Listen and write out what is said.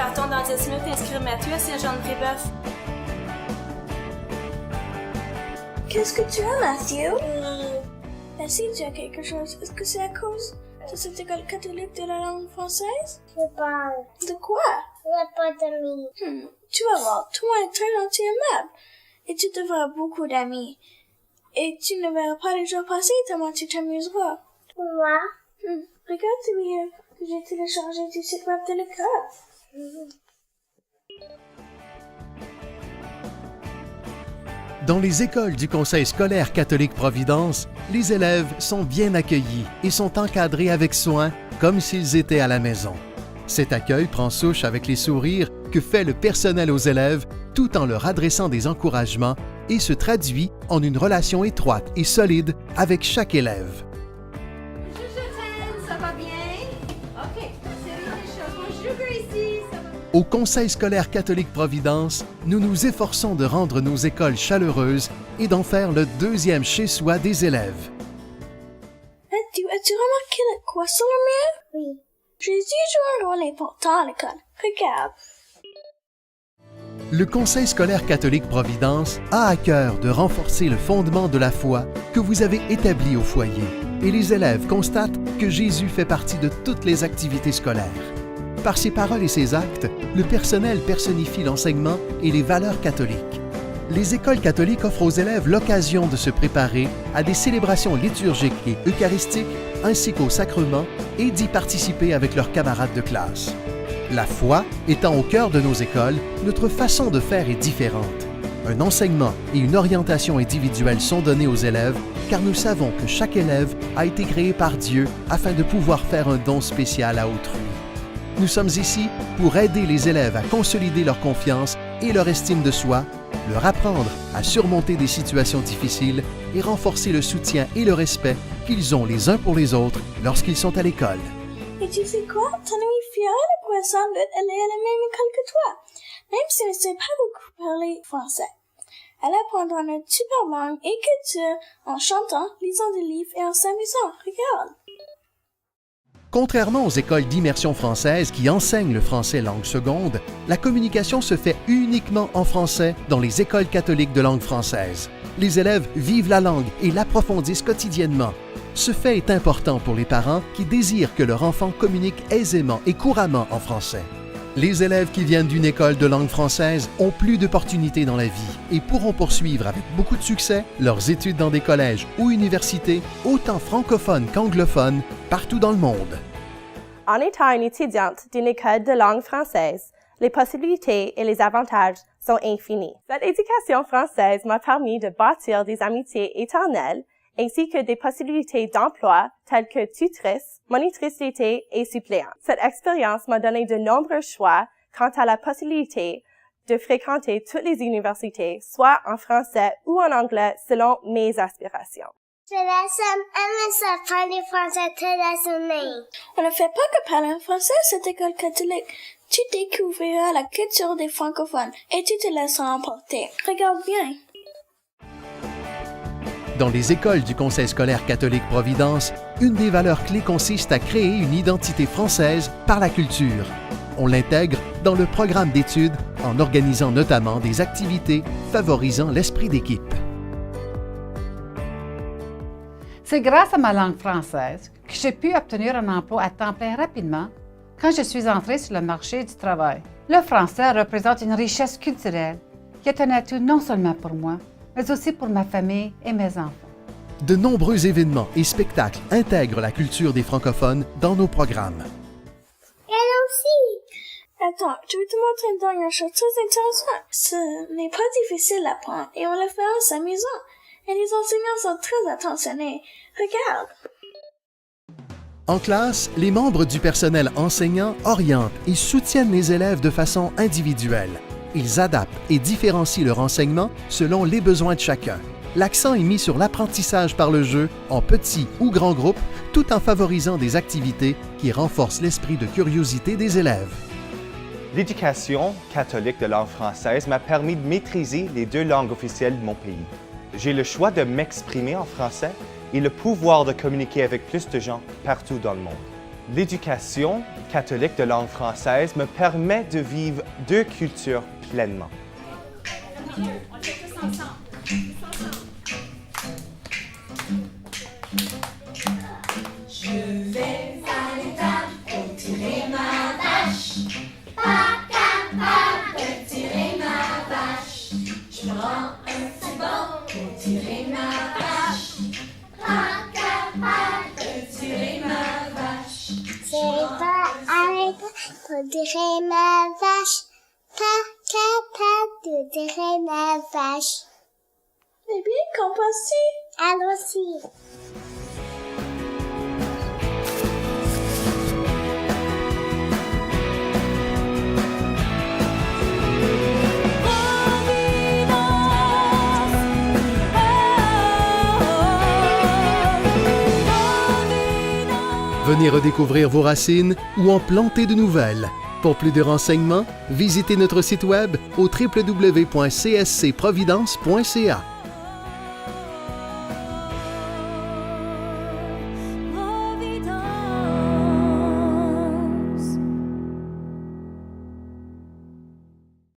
Partons dans 10 minutes inscrire Mathieu à Saint-Jean-de-Brébeuf. Qu'est-ce que tu as, Mathieu? Si tu as quelque chose, est-ce que c'est à cause de cette école catholique de la langue française? Je parle. De quoi? Je pas d'amis. Tu vas voir, tout le monde est très gentil et aimable. Et tu devras beaucoup d'amis. Et tu ne verras pas les jours passer tellement tu t'amuseras. Moi? Regarde ce livre que j'ai téléchargé du site web de l'école. Dans les écoles du Conseil scolaire catholique Providence, les élèves sont bien accueillis et sont encadrés avec soin, comme s'ils étaient à la maison. Cet accueil prend souche avec les sourires que fait le personnel aux élèves tout en leur adressant des encouragements et se traduit en une relation étroite et solide avec chaque élève. Bonjour, Jotane, ça va bien? OK, c'est rien les choses. Bonjour, Gracie, ça va bien? Au Conseil scolaire catholique Providence, nous nous efforçons de rendre nos écoles chaleureuses et d'en faire le deuxième chez-soi des élèves. As-tu remarqué le quoi sur le mur? Oui. Jésus joue un rôle important à l'école. Regarde. Le Conseil scolaire catholique Providence a à cœur de renforcer le fondement de la foi que vous avez établi au foyer, et les élèves constatent que Jésus fait partie de toutes les activités scolaires. Par ses paroles et ses actes, le personnel personnifie l'enseignement et les valeurs catholiques. Les écoles catholiques offrent aux élèves l'occasion de se préparer à des célébrations liturgiques et eucharistiques, ainsi qu'aux sacrements, et d'y participer avec leurs camarades de classe. La foi étant au cœur de nos écoles, notre façon de faire est différente. Un enseignement et une orientation individuelle sont donnés aux élèves, car nous savons que chaque élève a été créé par Dieu afin de pouvoir faire un don spécial à autrui. Nous sommes ici pour aider les élèves à consolider leur confiance et leur estime de soi, leur apprendre à surmonter des situations difficiles et renforcer le soutien et le respect qu'ils ont les uns pour les autres lorsqu'ils sont à l'école. Et tu sais quoi? Ton amie Fiona pourrait sans doute aller à la même école que toi, même si elle ne sait pas beaucoup parler français. Elle apprendra notre super langue et culture en chantant, lisant des livres et en s'amusant. Regarde. Contrairement aux écoles d'immersion française qui enseignent le français langue seconde, la communication se fait uniquement en français dans les écoles catholiques de langue française. Les élèves vivent la langue et l'approfondissent quotidiennement. Ce fait est important pour les parents qui désirent que leur enfant communique aisément et couramment en français. Les élèves qui viennent d'une école de langue française ont plus d'opportunités dans la vie et pourront poursuivre avec beaucoup de succès leurs études dans des collèges ou universités, autant francophones qu'anglophones, partout dans le monde. En étant une étudiante d'une école de langue française, les possibilités et les avantages sont infinis. Cette éducation française m'a permis de bâtir des amitiés éternelles ainsi que des possibilités d'emploi telles que tutrice, monitrice d'été et suppléante. Cette expérience m'a donné de nombreux choix quant à la possibilité de fréquenter toutes les universités, soit en français ou en anglais selon mes aspirations. Je aime ça parler français toute la semaine. On ne fait pas que parler en français à cette école catholique. Tu découvriras la culture des francophones et tu te laisseras emporter. Regarde bien. Dans les écoles du Conseil scolaire catholique Providence, une des valeurs clés consiste à créer une identité française par la culture. On l'intègre dans le programme d'études en organisant notamment des activités favorisant l'esprit d'équipe. C'est grâce à ma langue française que j'ai pu obtenir un emploi à temps plein rapidement quand je suis entrée sur le marché du travail. Le français représente une richesse culturelle qui est un atout non seulement pour moi, mais aussi pour ma famille et mes enfants. De nombreux événements et spectacles intègrent la culture des francophones dans nos programmes. Elle aussi. Attends, je vais te montrer une dernière chose très intéressante. Ce n'est pas difficile à apprendre et on le fait en s'amusant. Et les enseignants sont très attentionnés. Regarde. En classe, les membres du personnel enseignant orientent et soutiennent les élèves de façon individuelle. Ils adaptent et différencient leur enseignement selon les besoins de chacun. L'accent est mis sur l'apprentissage par le jeu, en petits ou grands groupes, tout en favorisant des activités qui renforcent l'esprit de curiosité des élèves. L'éducation catholique de langue française m'a permis de maîtriser les deux langues officielles de mon pays. J'ai le choix de m'exprimer en français et le pouvoir de communiquer avec plus de gens partout dans le monde. L'éducation catholique de langue française me permet de vivre deux cultures pleinement. Pour tirer ma vache, pas capable de tirer ma vache. Eh bien, qu'en penses-tu? Allons-y. Venez redécouvrir vos racines ou en planter de nouvelles. Pour plus de renseignements, visitez notre site web au www.cscprovidence.ca.